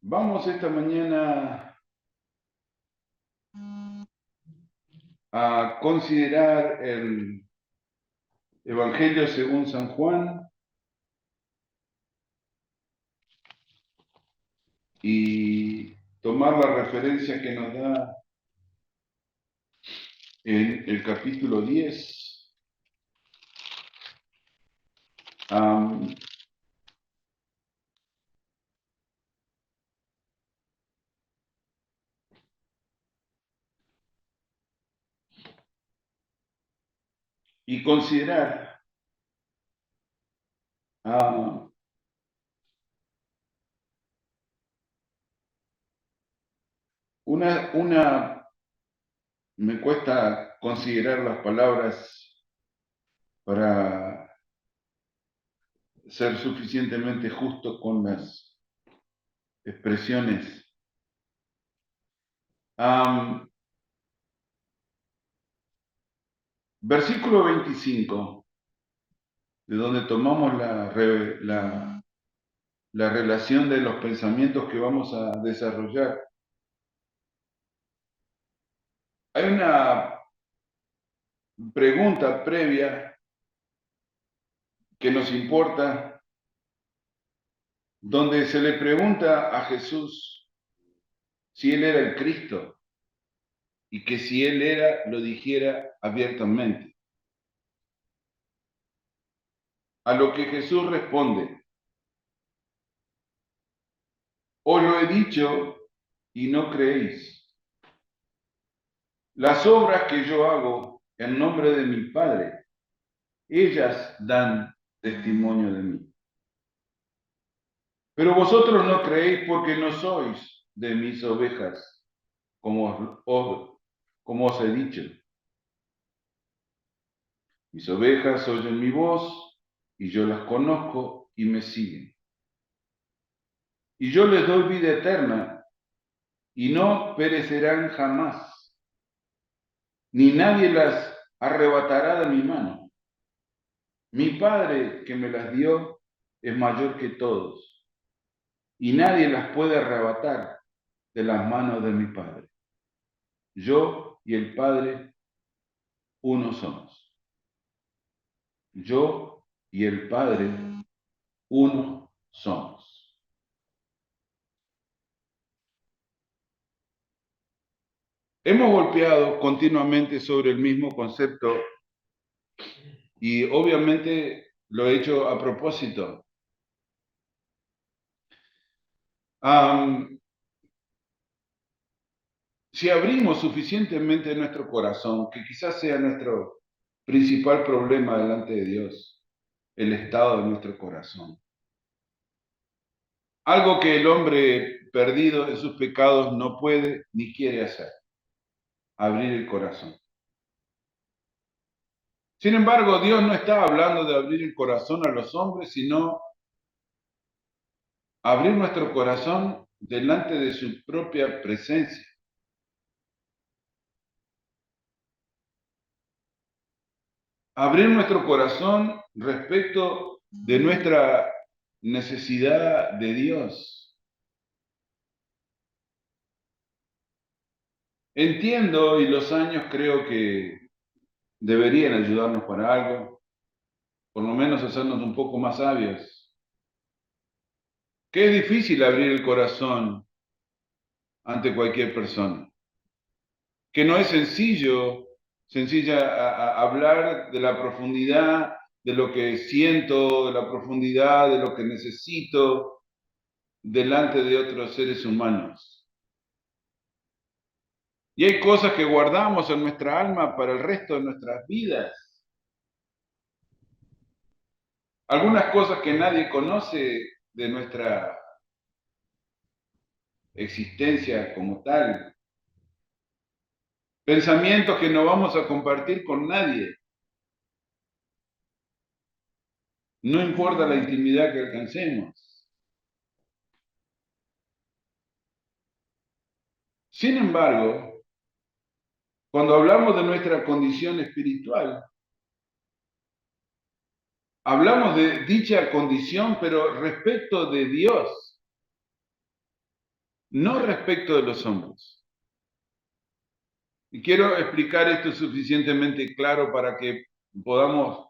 Vamos esta mañana a considerar el Evangelio según San Juan y tomar la referencia que nos da en el capítulo 10. Y considerar ah, me cuesta considerar las palabras para ser suficientemente justo con las expresiones. Versículo 25, de donde tomamos la relación de los pensamientos que vamos a desarrollar. Hay una pregunta previa que nos importa, donde se le pregunta a Jesús si él era el Cristo y que si él era, lo dijera abiertamente. A lo que Jesús responde: os lo he dicho y no creéis. Las obras que yo hago en nombre de mi Padre, ellas dan testimonio de mí. Pero vosotros no creéis porque no sois de mis ovejas, como os he dicho. Mis ovejas oyen mi voz y yo las conozco y me siguen. Y yo les doy vida eterna y no perecerán jamás, ni nadie las arrebatará de mi mano. Mi Padre que me las dio es mayor que todos y nadie las puede arrebatar de las manos de mi Padre. Yo y el Padre uno somos. Yo y el Padre uno somos. Hemos golpeado continuamente sobre el mismo concepto y obviamente lo he hecho a propósito. Si abrimos suficientemente nuestro corazón, que quizás sea nuestro principal problema delante de Dios, el estado de nuestro corazón. Algo que el hombre perdido en sus pecados no puede ni quiere hacer: abrir el corazón. Sin embargo, Dios no está hablando de abrir el corazón a los hombres, sino abrir nuestro corazón delante de su propia presencia. Abrir nuestro corazón respecto de nuestra necesidad de Dios. Entiendo, y los años creo que deberían ayudarnos para algo, por lo menos hacernos un poco más sabios. Que es difícil abrir el corazón ante cualquier persona. Que no es sencilla hablar de la profundidad de lo que siento, de la profundidad de lo que necesito delante de otros seres humanos. Y hay cosas que guardamos en nuestra alma para el resto de nuestras vidas. Algunas cosas que nadie conoce de nuestra existencia como tal. Pensamientos que no vamos a compartir con nadie. No importa la intimidad que alcancemos. Sin embargo, cuando hablamos de nuestra condición espiritual, hablamos de dicha condición, pero respecto de Dios. no respecto de los hombres. Y quiero explicar esto suficientemente claro para que podamos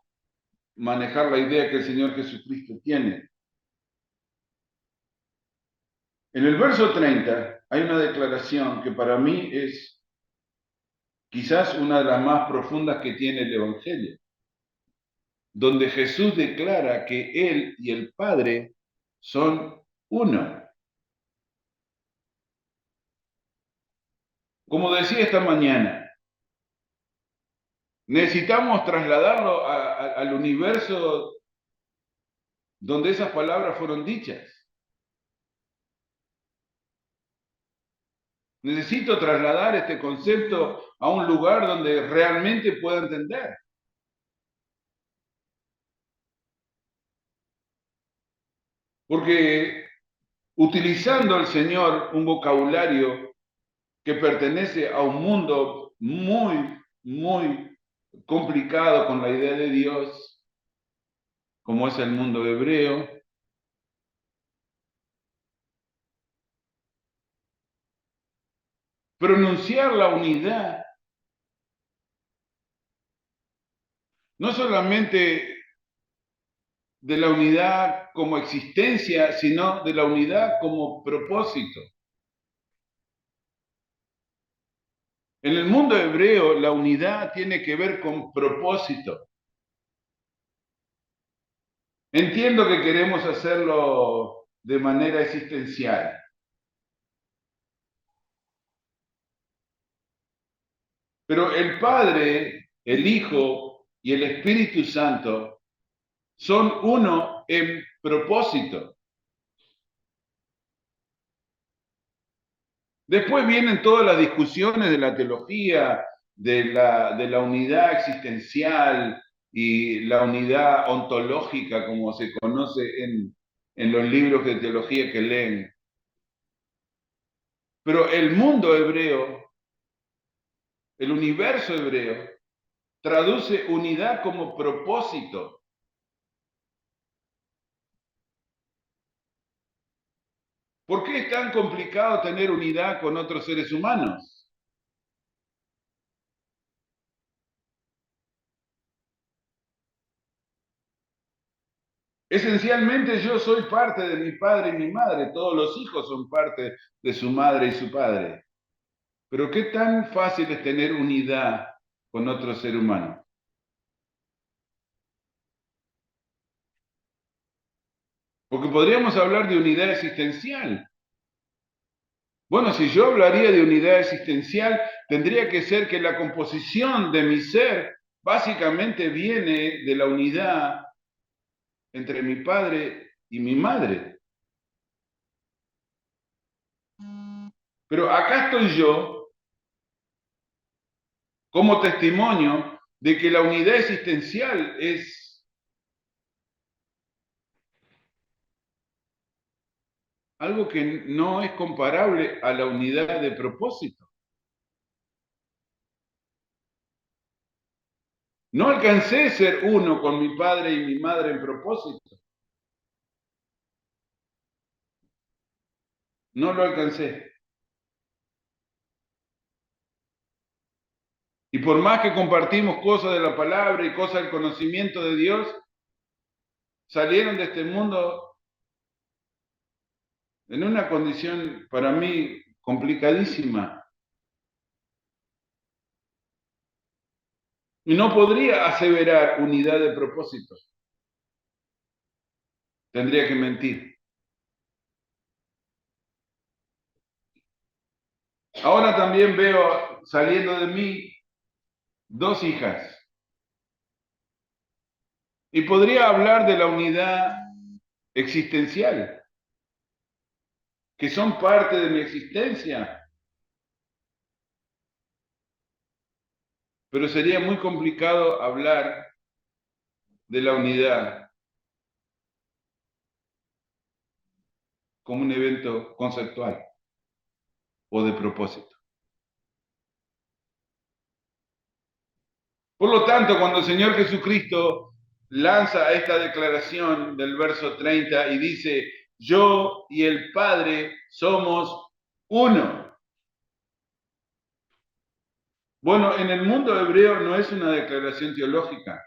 manejar la idea que el Señor Jesucristo tiene. En el verso 30 hay una declaración que para mí es quizás una de las más profundas que tiene el Evangelio, donde Jesús declara que Él y el Padre son uno. Como decía esta mañana, necesitamos trasladarlo al universo donde esas palabras fueron dichas. Necesito trasladar este concepto a un lugar donde realmente pueda entender. Porque utilizando el Señor un vocabulario que pertenece a un mundo muy complicado con la idea de Dios, como es el mundo hebreo, pronunciar la unidad no solamente de la unidad como existencia, sino de la unidad como propósito. En el mundo hebreo, la unidad tiene que ver con propósito. Entiendo que queremos hacerlo de manera existencial, pero el Padre, el Hijo y el Espíritu Santo son uno en propósito. Después vienen todas las discusiones de la teología, de la unidad existencial y la unidad ontológica, como se conoce en los libros de teología que leen. Pero el mundo hebreo, el universo hebreo, traduce unidad como propósito. ¿Por qué es tan complicado tener unidad con otros seres humanos? Esencialmente yo soy parte de mi padre y mi madre, todos los hijos son parte de su madre y su padre. Pero ¿qué tan fácil es tener unidad con otro ser humano? Porque podríamos hablar de unidad existencial. Bueno, si yo hablaría de unidad existencial, tendría que ser que la composición de mi ser básicamente viene de la unidad entre mi padre y mi madre. Pero acá estoy yo como testimonio de que la unidad existencial es algo que no es comparable a la unidad de propósito. No alcancé a ser uno con mi padre y mi madre en propósito. No lo alcancé. Y por más que compartimos cosas de la palabra y cosas del conocimiento de Dios, salieron de este mundo en una condición para mí complicadísima. Y no podría aseverar unidad de propósito. Tendría que mentir. Ahora también veo saliendo de mí dos hijas. Y podría hablar de la unidad existencial, que son parte de mi existencia. Pero sería muy complicado hablar de la unidad como un evento conceptual o de propósito. Por lo tanto, cuando el Señor Jesucristo lanza esta declaración del verso 30 y dice, yo y el Padre somos Uno. Bueno, en el mundo hebreo no es una declaración teológica.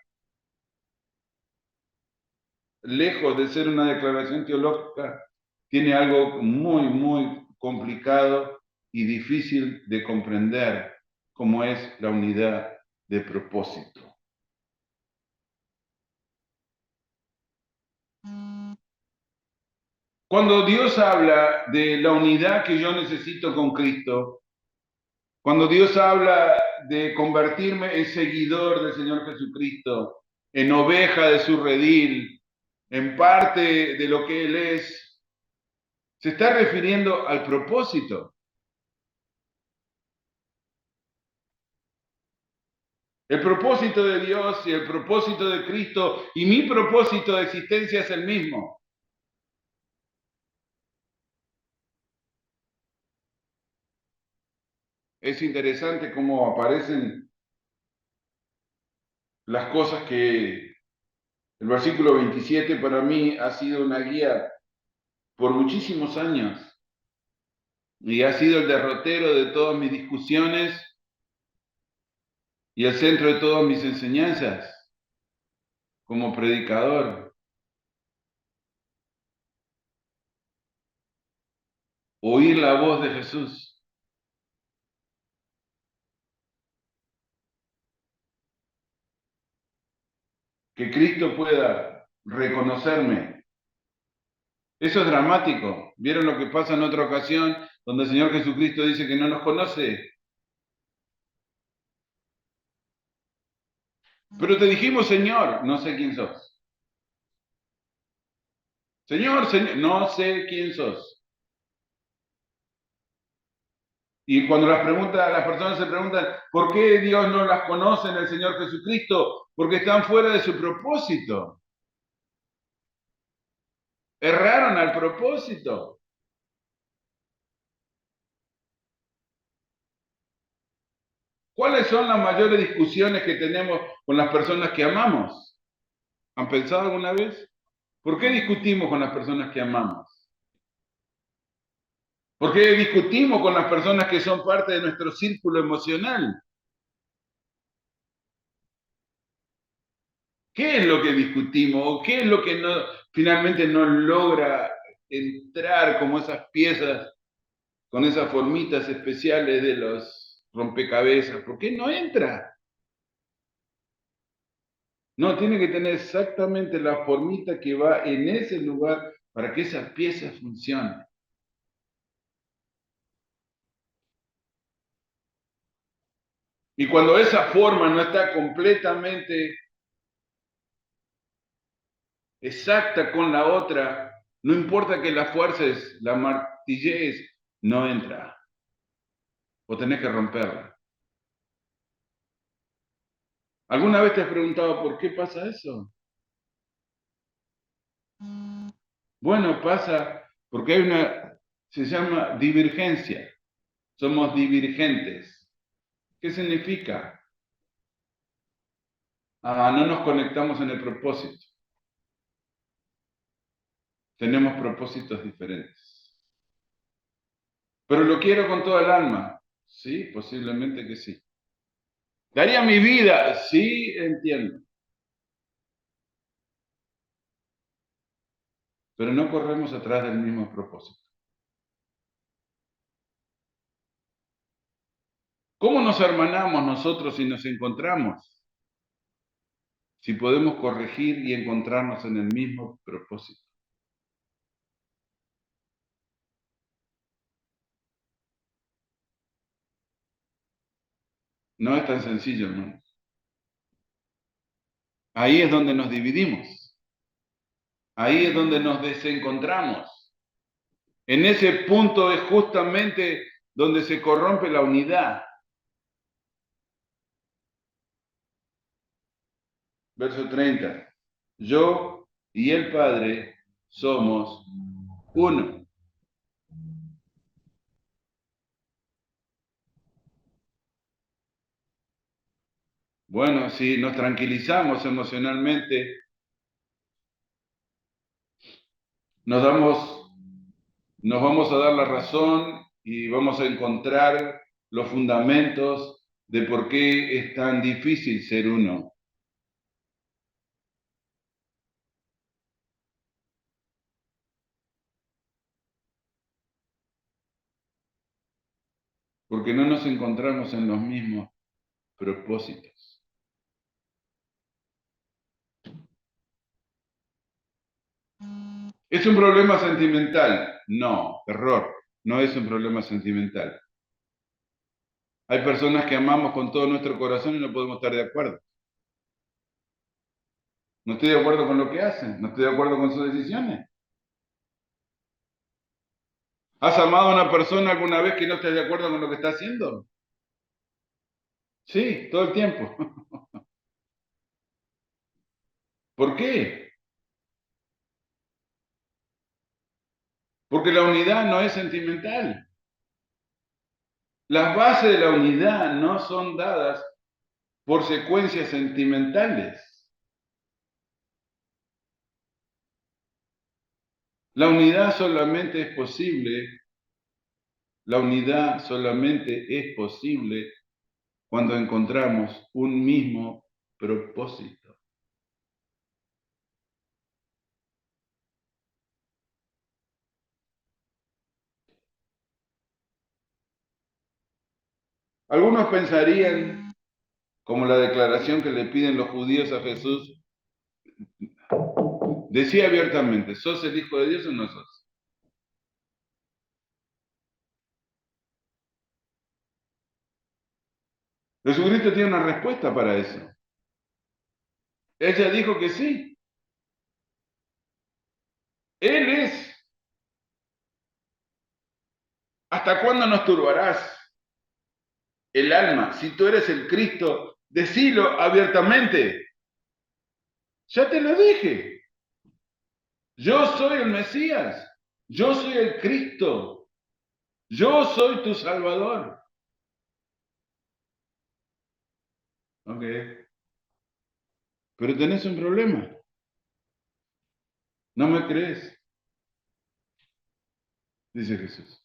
Lejos de ser una declaración teológica, tiene algo muy, muy complicado y difícil de comprender, como es la unidad de propósito. Cuando Dios habla de la unidad que yo necesito con Cristo, cuando Dios habla de convertirme en seguidor del Señor Jesucristo, en oveja de su redil, en parte de lo que Él es, se está refiriendo al propósito. El propósito de Dios y el propósito de Cristo y mi propósito de existencia es el mismo. Es interesante cómo aparecen las cosas que el versículo 27 para mí ha sido una guía por muchísimos años y ha sido el derrotero de todas mis discusiones y el centro de todas mis enseñanzas como predicador. Oír la voz de Jesús, que Cristo pueda reconocerme. Eso es dramático. ¿Vieron lo que pasa en otra ocasión donde el Señor Jesucristo dice que no nos conoce? Pero te dijimos, Señor, no sé quién sos. Señor, Señor, no sé quién sos. Y cuando las personas se preguntan, ¿por qué Dios no las conoce en el Señor Jesucristo? Porque están fuera de su propósito. Erraron al propósito. ¿Cuáles son las mayores discusiones que tenemos con las personas que amamos? ¿Han pensado alguna vez? ¿Por qué discutimos con las personas que amamos? ¿Por qué discutimos con las personas que son parte de nuestro círculo emocional? ¿Qué es lo que discutimos? ¿O qué es lo que no, finalmente no logra entrar como esas piezas, con esas formitas especiales de los rompecabezas? ¿Por qué no entra? No, tiene que tener exactamente la formita que va en ese lugar para que esa pieza funcione. Y cuando esa forma no está completamente exacta con la otra, no importa que la fuerces, la martillees, no entra. O tenés que romperla. ¿Alguna vez te has preguntado por qué pasa eso? Bueno, pasa porque hay se llama divergencia. Somos divergentes. ¿Qué significa? Ah, no nos conectamos en el propósito. Tenemos propósitos diferentes. Pero lo quiero con toda el alma. Sí, posiblemente que sí. Daría mi vida. Sí, entiendo. Pero no corremos atrás del mismo propósito. ¿Cómo nos hermanamos nosotros si nos encontramos? Si podemos corregir y encontrarnos en el mismo propósito. No es tan sencillo, hermano. Ahí es donde nos dividimos. Ahí es donde nos desencontramos. En ese punto es justamente donde se corrompe la unidad. Verso 30. Yo y el Padre somos uno. Bueno, si nos tranquilizamos emocionalmente, nos vamos a dar la razón y vamos a encontrar los fundamentos de por qué es tan difícil ser uno. Porque no nos encontramos en los mismos propósitos. ¿Es un problema sentimental? No, error. No es un problema sentimental. Hay personas que amamos con todo nuestro corazón y no podemos estar de acuerdo. No estoy de acuerdo con lo que hacen, no estoy de acuerdo con sus decisiones. ¿Has amado a una persona alguna vez que no estés de acuerdo con lo que está haciendo? Sí, todo el tiempo. ¿Por qué? Porque la unidad no es sentimental. Las bases de la unidad no son dadas por secuencias sentimentales. La unidad solamente es posible, la unidad solamente es posible cuando encontramos un mismo propósito. Algunos pensarían, como la declaración que le piden los judíos a Jesús, decía abiertamente, ¿sos el Hijo de Dios o no sos? Jesucristo tiene una respuesta para eso. Ella dijo que sí. Él es. ¿Hasta cuándo nos turbarás el alma? Si tú eres el Cristo, decilo abiertamente. Ya te lo dije. Yo soy el Mesías. Yo soy el Cristo. Yo soy tu Salvador. Ok. Pero tenés un problema. ¿No me crees? Dice Jesús.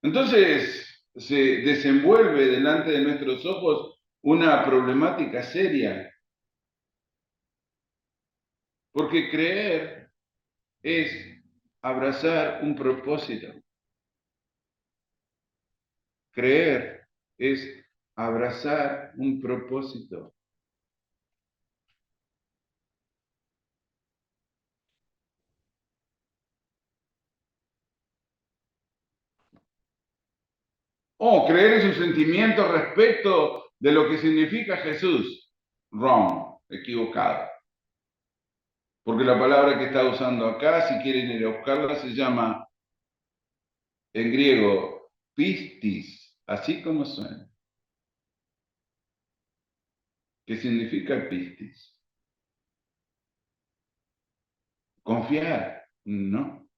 Entonces se desenvuelve delante de nuestros ojos una problemática seria, porque creer es abrazar un propósito. Creer es abrazar un propósito. Creer es un sentimiento respecto de lo que significa Jesús. Wrong, equivocado. Porque la palabra que está usando acá, si quieren ir a buscarla, se llama en griego pistis, así como suena. ¿Qué significa pistis? Confiar. No,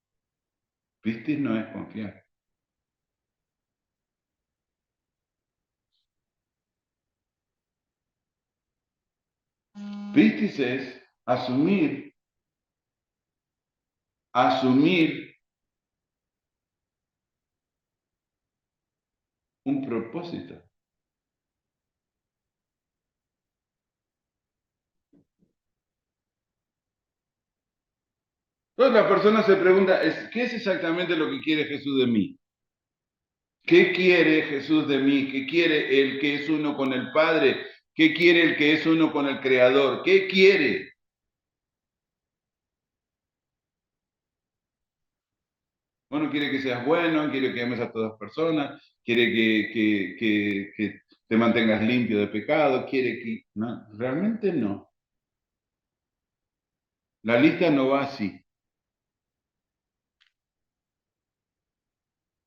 pistis no es confiar. Pistis es asumir un propósito. Entonces la persona se pregunta, ¿qué es exactamente lo que quiere Jesús de mí? ¿Qué quiere Jesús de mí? ¿Qué quiere el que es uno con el Padre? ¿Qué quiere el que es uno con el Creador? ¿Qué quiere? Bueno, quiere que seas bueno, quiere que ames a todas personas, quiere que te mantengas limpio de pecado, quiere que... No, realmente no. La lista no va así.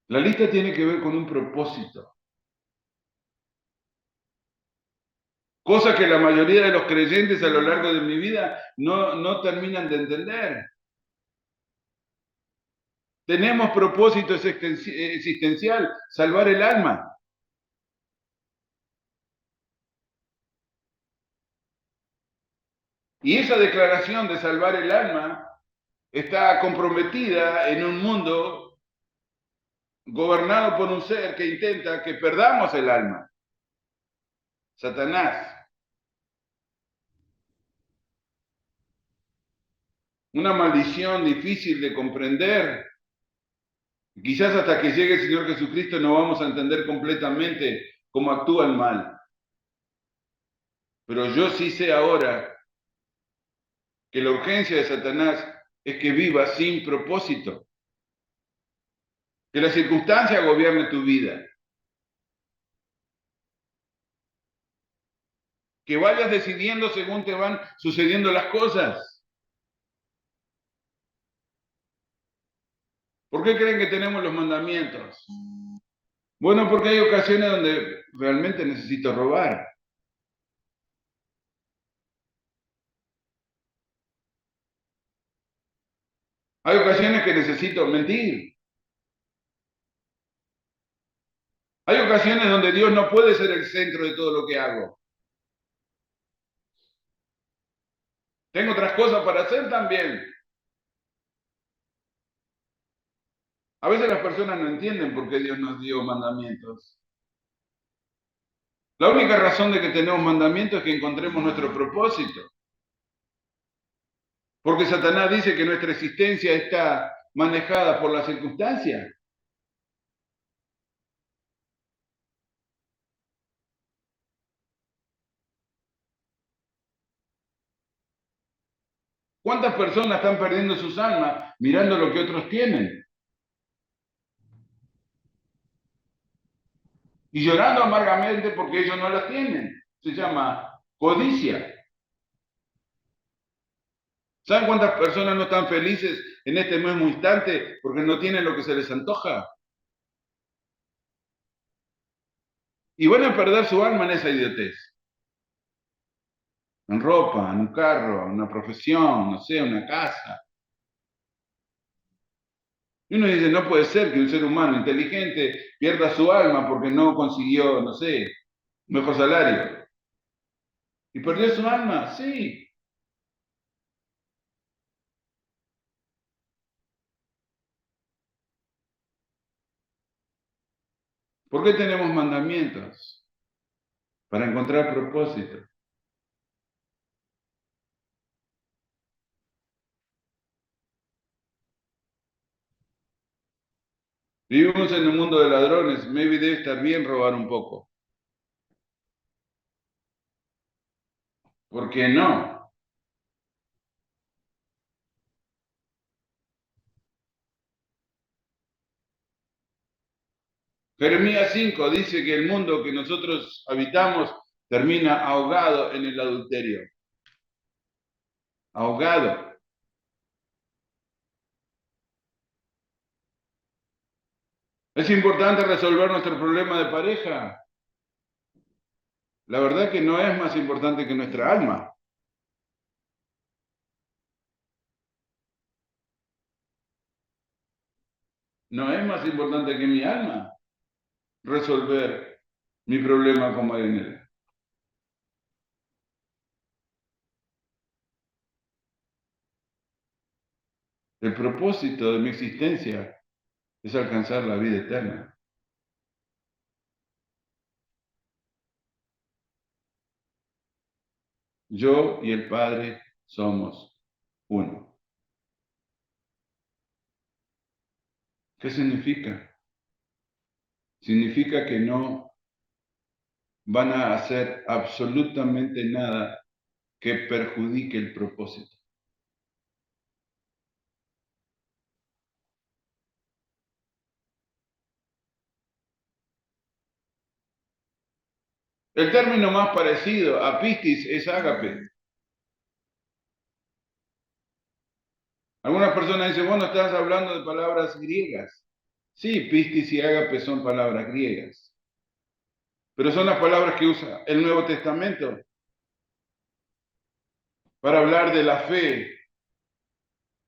La lista tiene que ver con un propósito. Cosa que la mayoría de los creyentes a lo largo de mi vida no terminan de entender. Tenemos propósito existencial, salvar el alma. Y esa declaración de salvar el alma está comprometida en un mundo gobernado por un ser que intenta que perdamos el alma, Satanás. Una maldición difícil de comprender. Quizás hasta que llegue el Señor Jesucristo no vamos a entender completamente cómo actúa el mal. Pero yo sí sé ahora que la urgencia de Satanás es que vivas sin propósito, que la circunstancia gobierne tu vida, que vayas decidiendo según te van sucediendo las cosas. ¿Por qué creen que tenemos los mandamientos? Bueno, porque hay ocasiones donde realmente necesito robar. Hay ocasiones que necesito mentir. Hay ocasiones donde Dios no puede ser el centro de todo lo que hago. Tengo otras cosas para hacer también. A veces las personas no entienden por qué Dios nos dio mandamientos. La única razón de que tenemos mandamientos es que encontremos nuestro propósito. Porque Satanás dice que nuestra existencia está manejada por las circunstancias. ¿Cuántas personas están perdiendo sus almas mirando lo que otros tienen? Y llorando amargamente porque ellos no las tienen. Se llama codicia. ¿Saben cuántas personas no están felices en este mismo instante porque no tienen lo que se les antoja? Y van a perder su alma en esa idiotez. En ropa, en un carro, en una profesión, no sé, una casa. Y uno dice, no puede ser que un ser humano inteligente pierda su alma porque no consiguió, no sé, un mejor salario. ¿Y perdió su alma? Sí. ¿Por qué tenemos mandamientos? Para encontrar propósito. Vivimos en un mundo de ladrones, maybe debe estar bien robar un poco. ¿Por qué no? Jeremías 5 dice que el mundo que nosotros habitamos termina ahogado en el adulterio. Ahogado. ¿Es importante resolver nuestro problema de pareja? La verdad que no es más importante que nuestra alma. No es más importante que mi alma resolver mi problema con Marianela. El propósito de mi existencia es alcanzar la vida eterna. Yo y el Padre somos uno. ¿Qué significa? Significa que no van a hacer absolutamente nada que perjudique el propósito. El término más parecido a pistis es ágape. Algunas personas dicen, bueno, estás hablando de palabras griegas. Sí, pistis y ágape son palabras griegas, pero son las palabras que usa el Nuevo Testamento para hablar de la fe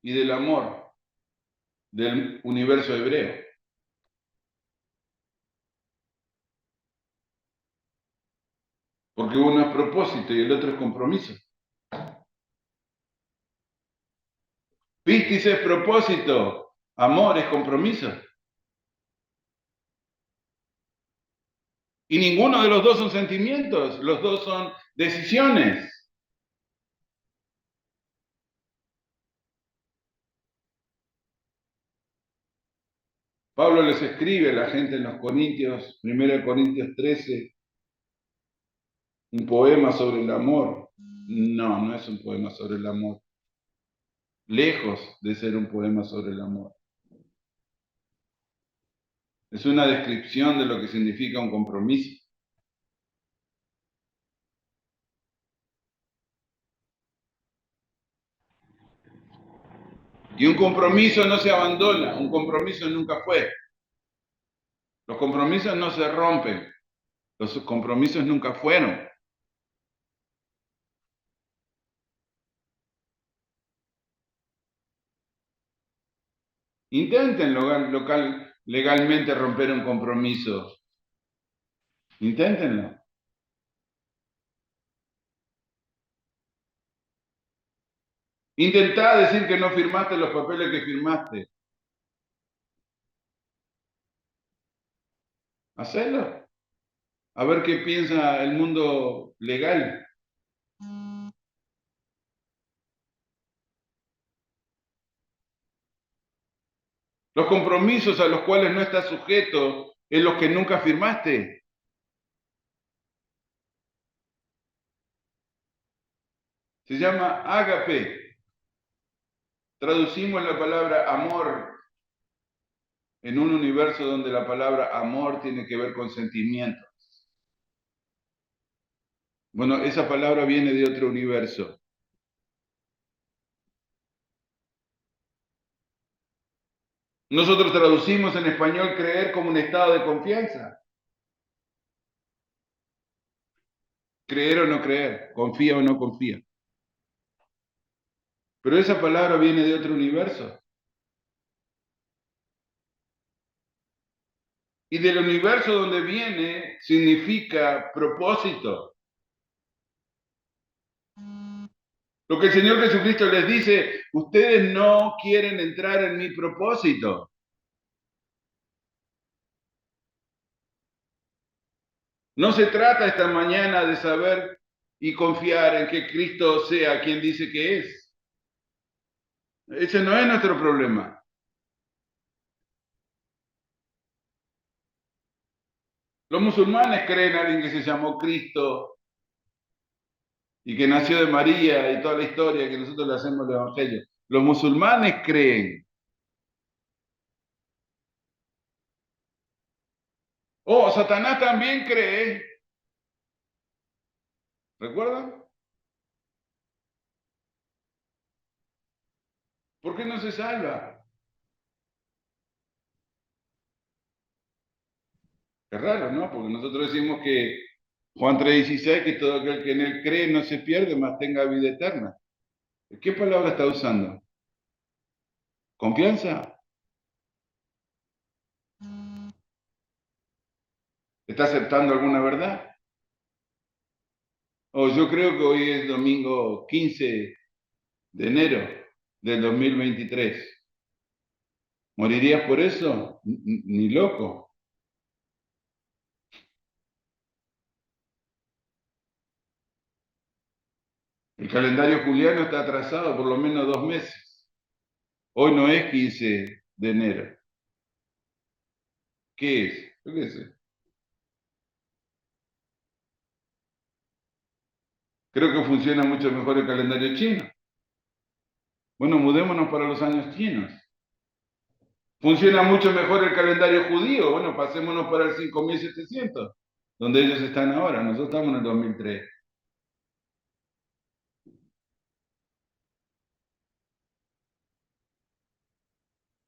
y del amor del universo hebreo. Porque uno es propósito y el otro es compromiso. Pistis es propósito, amor es compromiso. Y ninguno de los dos son sentimientos, los dos son decisiones. Pablo les escribe a la gente en los Corintios, 1 Corintios 13, un poema sobre el amor. No, no es un poema sobre el amor. Lejos de ser un poema sobre el amor. Es una descripción de lo que significa un compromiso. Y un compromiso no se abandona, un compromiso nunca fue. Los compromisos no se rompen, los compromisos nunca fueron. Intenten legalmente romper un compromiso. Inténtenlo. Intentá decir que no firmaste los papeles que firmaste. Hacelo. A ver qué piensa el mundo legal. Los compromisos a los cuales no estás sujeto en los que nunca firmaste. Se llama ágape. Traducimos la palabra amor en un universo donde la palabra amor tiene que ver con sentimientos. Bueno, esa palabra viene de otro universo. Nosotros traducimos en español creer como un estado de confianza. Creer o no creer, confía o no confía. Pero esa palabra viene de otro universo. Y del universo donde viene significa propósito. Lo que el Señor Jesucristo les dice, ustedes no quieren entrar en mi propósito. No se trata esta mañana de saber y confiar en que Cristo sea quien dice que es. Ese no es nuestro problema. Los musulmanes creen en alguien que se llamó Cristo y que nació de María y toda la historia que nosotros le hacemos al Evangelio. Los musulmanes creen. Oh, Satanás también cree. ¿Recuerdan? ¿Por qué no se salva? Es raro, ¿no? Porque nosotros decimos que Juan 3:16, que todo aquel que en él cree no se pierde, mas tenga vida eterna. ¿Qué palabra está usando? ¿Confianza? ¿Está aceptando alguna verdad? O yo creo que hoy es domingo 15 de enero del 2023. ¿Morirías por eso? Ni loco. El calendario juliano está atrasado por lo menos 2 meses. Hoy no es 15 de enero. ¿Qué es? Yo qué sé. Creo que funciona mucho mejor el calendario chino. Bueno, mudémonos para los años chinos. Funciona mucho mejor el calendario judío. Bueno, pasémonos para el 5700, donde ellos están ahora. Nosotros estamos en el 2003.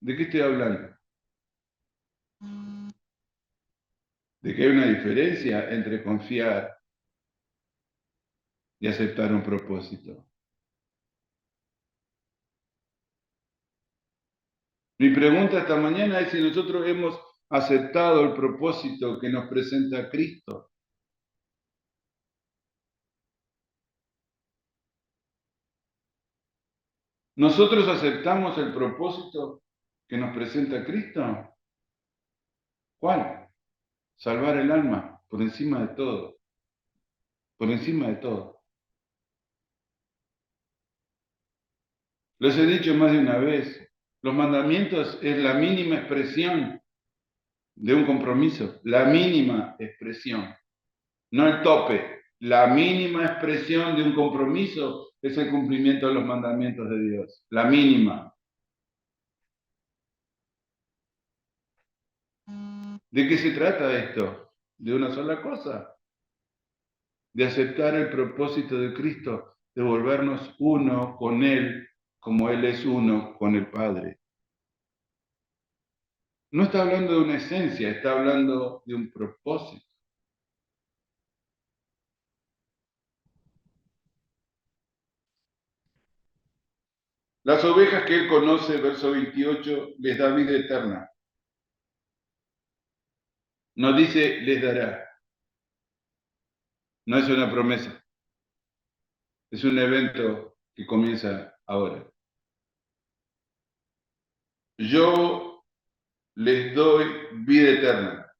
¿De qué estoy hablando? De que hay una diferencia entre confiar y aceptar un propósito. Mi pregunta esta mañana es si nosotros hemos aceptado el propósito que nos presenta Cristo. ¿Nosotros aceptamos el propósito que nos presenta Cristo? ¿Cuál? Salvar el alma por encima de todo, por encima de todo. Les he dicho más de una vez, los mandamientos es la mínima expresión de un compromiso, la mínima expresión, no el tope. La mínima expresión de un compromiso es el cumplimiento de los mandamientos de Dios, la mínima. ¿De qué se trata esto? De una sola cosa, de aceptar el propósito de Cristo, de volvernos uno con Él, como Él es uno con el Padre. No está hablando de una esencia, está hablando de un propósito. Las ovejas que Él conoce, verso 28, les da vida eterna. No dice les dará, no es una promesa, es un evento que comienza ahora. Yo les doy vida eterna.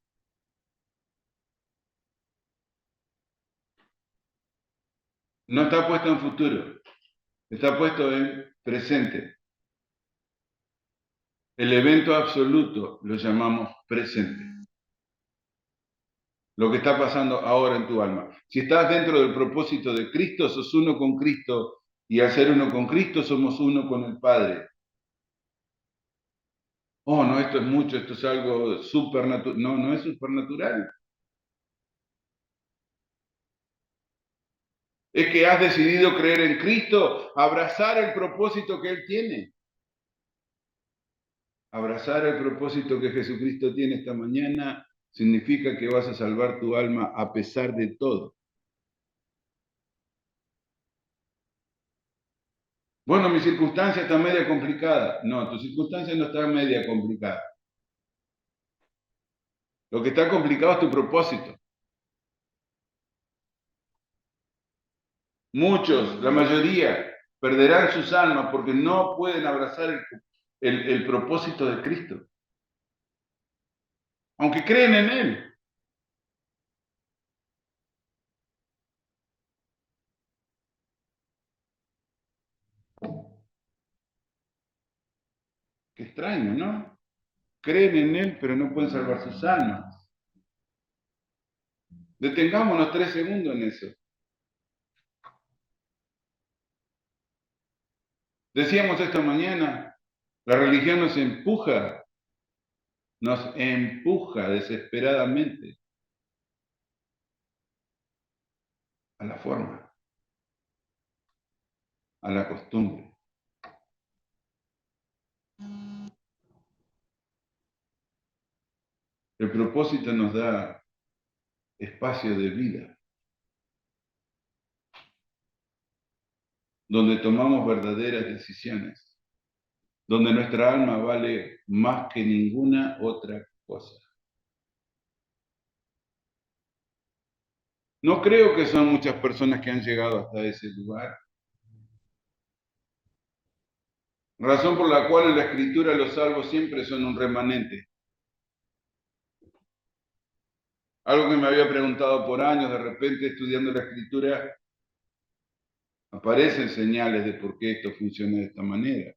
No está puesto en futuro, está puesto en presente. El evento absoluto lo llamamos presente. Lo que está pasando ahora en tu alma. Si estás dentro del propósito de Cristo, sos uno con Cristo, y al ser uno con Cristo somos uno con el Padre. Oh, no, esto es mucho, esto es algo supernatural. No, no es supernatural. Es que has decidido creer en Cristo, abrazar el propósito que Él tiene. Abrazar el propósito que Jesucristo tiene esta mañana significa que vas a salvar tu alma a pesar de todo. Bueno, mi circunstancia está media complicada. No, tu circunstancia no está media complicada. Lo que está complicado es tu propósito. Muchos, la mayoría, perderán sus almas porque no pueden abrazar el propósito de Cristo. Aunque creen en Él. Qué extraño, ¿no? Creen en Él, pero no pueden salvar sus almas. Detengámonos 3 segundos en eso. Decíamos esta mañana, la religión nos empuja desesperadamente a la forma, a la costumbre. El propósito nos da espacio de vida, donde tomamos verdaderas decisiones, donde nuestra alma vale más que ninguna otra cosa. No creo que son muchas personas que han llegado hasta ese lugar. Razón por la cual en la Escritura los salvos siempre son un remanente. Algo que me había preguntado por años, de repente estudiando la Escritura, aparecen señales de por qué esto funciona de esta manera.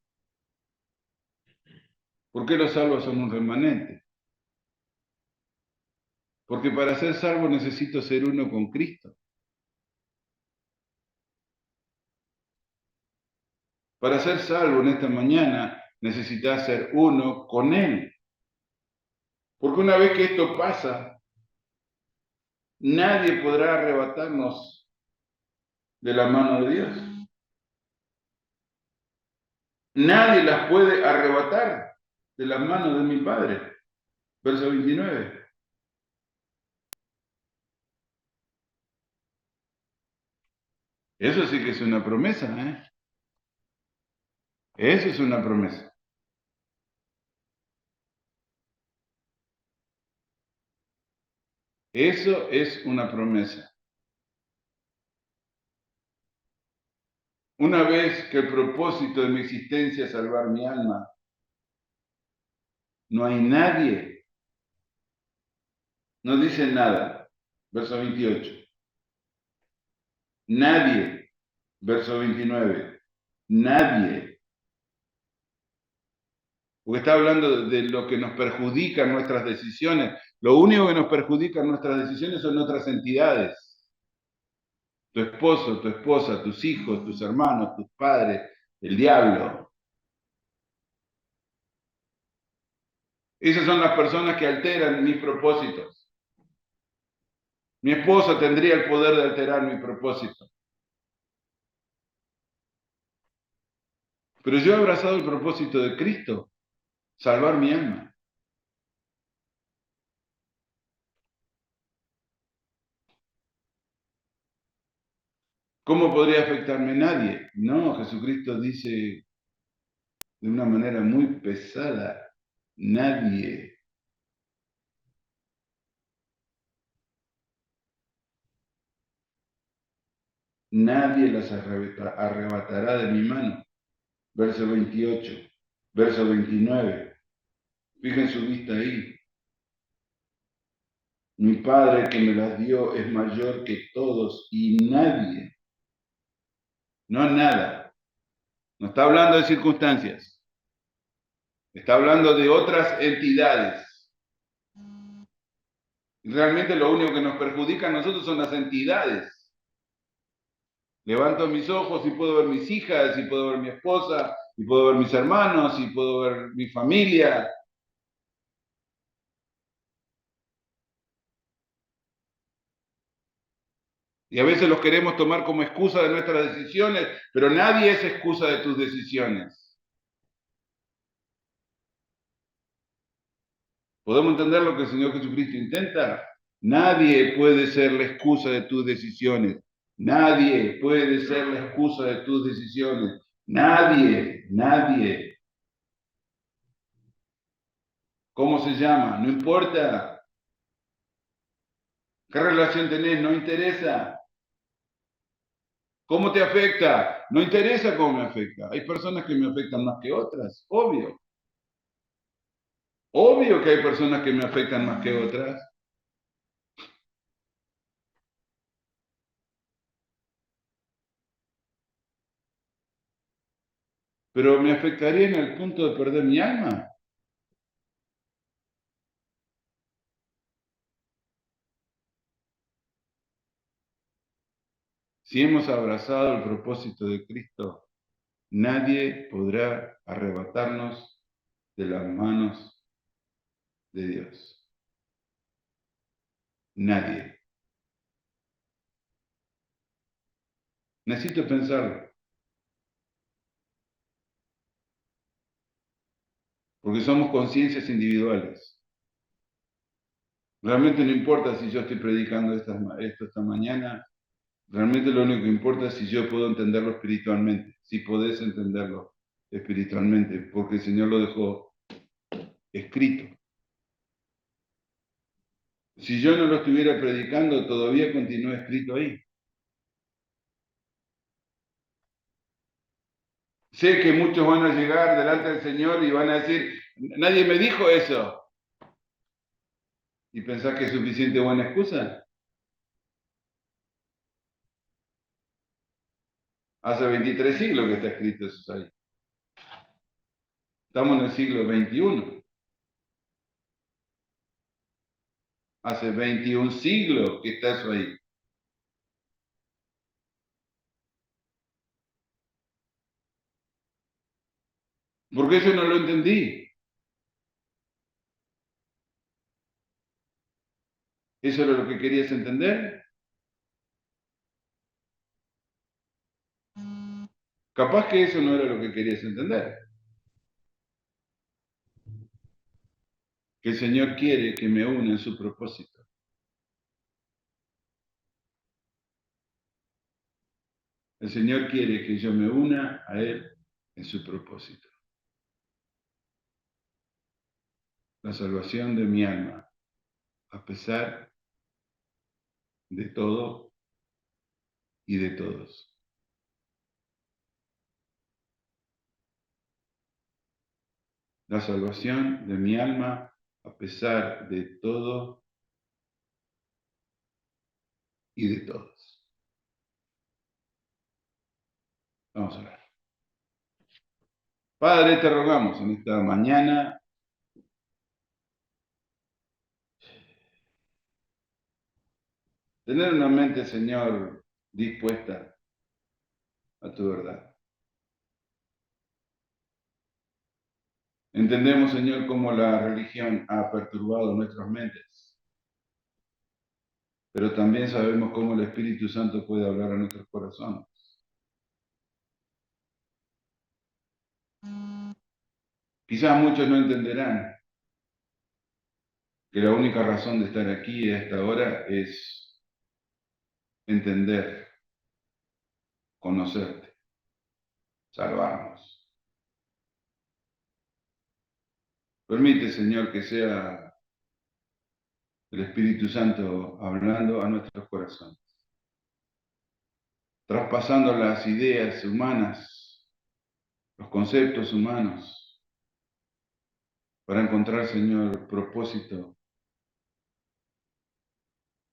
¿Por qué los salvos son un remanente? Porque para ser salvo necesito ser uno con Cristo. Para ser salvo en esta mañana necesitas ser uno con Él. Porque una vez que esto pasa, nadie podrá arrebatarnos de la mano de Dios. Nadie las puede arrebatar de las manos de mi Padre. Verso 29. Eso sí que es una promesa, ¿eh? Eso es una promesa. Eso es una promesa. Una vez que el propósito de mi existencia es salvar mi alma, no hay nadie, no dice nada. Verso 28. Nadie. Verso 29. Nadie. Porque está hablando de lo que nos perjudica en nuestras decisiones. Lo único que nos perjudica en nuestras decisiones son otras entidades. Tu esposo, tu esposa, tus hijos, tus hermanos, tus padres, el diablo. Esas son las personas que alteran mis propósitos. Mi esposa tendría el poder de alterar mi propósito. Pero yo he abrazado el propósito de Cristo, salvar mi alma. ¿Cómo podría afectarme? Nadie. No, Jesucristo dice de una manera muy pesada, nadie. Nadie las arrebatará de mi mano. Verso 28, verso 29. Fijen su vista ahí. Mi Padre que me las dio es mayor que todos y nadie, no nada. No está hablando de circunstancias. Está hablando de otras entidades. Realmente lo único que nos perjudica a nosotros son las entidades. Levanto mis ojos y puedo ver mis hijas, y puedo ver mi esposa, y puedo ver mis hermanos, y puedo ver mi familia. Y a veces los queremos tomar como excusa de nuestras decisiones, pero nadie es excusa de tus decisiones. ¿Podemos entender lo que el Señor Jesucristo intenta? Nadie puede ser la excusa de tus decisiones. Nadie puede ser la excusa de tus decisiones. Nadie, nadie. ¿Cómo se llama? No importa. ¿Qué relación tenés? No interesa. ¿Cómo te afecta? No interesa cómo me afecta. Hay personas que me afectan más que otras, obvio. Obvio que hay personas que me afectan más que otras. Pero me afectaría en el punto de perder mi alma. Si hemos abrazado el propósito de Cristo, nadie podrá arrebatarnos de las manos de Dios. Nadie. Necesito pensarlo, porque somos conciencias individuales. Realmente no importa si yo estoy predicando esto esta mañana, realmente lo único que importa es si yo puedo entenderlo espiritualmente, si podés entenderlo espiritualmente, porque el Señor lo dejó escrito. Si yo no lo estuviera predicando, todavía continúa escrito ahí. Sé que muchos van a llegar delante del Señor y van a decir, nadie me dijo eso. ¿Y pensás que es suficiente buena excusa? Hace 23 siglos que está escrito eso ahí. Estamos en el siglo XXI. Hace 21 siglos que está eso ahí. Porque yo no lo entendí. ¿Eso era lo que querías entender? Capaz que eso no era lo que querías entender. Que el Señor quiere que me una en su propósito. El Señor quiere que yo me una a Él en su propósito. La salvación de mi alma, a pesar de todo y de todos. la salvación de mi alma a pesar de todo y de todos. Vamos a orar. Padre, te rogamos en esta mañana tener una mente, Señor, dispuesta a tu verdad. Entendemos, Señor, cómo la religión ha perturbado nuestras mentes, pero también sabemos cómo el Espíritu Santo puede hablar a nuestros corazones. Quizás muchos no entenderán que la única razón de estar aquí a esta hora es entender, conocerte, salvarnos. Permite, Señor, que sea el Espíritu Santo hablando a nuestros corazones, traspasando las ideas humanas, los conceptos humanos, para encontrar, Señor, propósito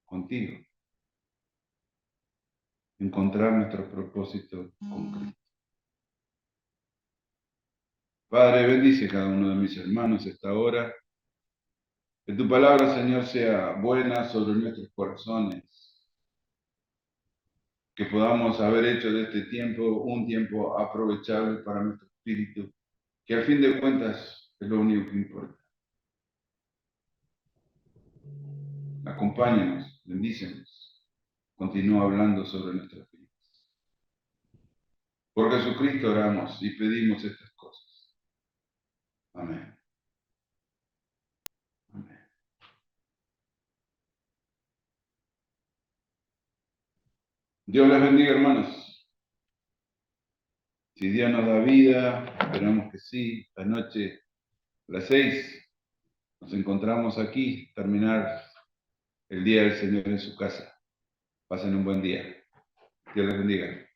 contigo, encontrar nuestro propósito con Cristo. Padre, bendice a cada uno de mis hermanos esta hora. Que tu palabra, Señor, sea buena sobre nuestros corazones. Que podamos haber hecho de este tiempo un tiempo aprovechable para nuestro espíritu, que al fin de cuentas es lo único que importa. Acompáñanos, bendícenos. Continúa hablando sobre nuestras vidas. Por Jesucristo oramos y pedimos estas cosas. Amén. Amén. Dios les bendiga, hermanos. Si Dios nos da vida, esperamos que sí, esta noche a las 6 nos encontramos aquí, terminar el día del Señor en su casa. Pasen un buen día. Dios les bendiga.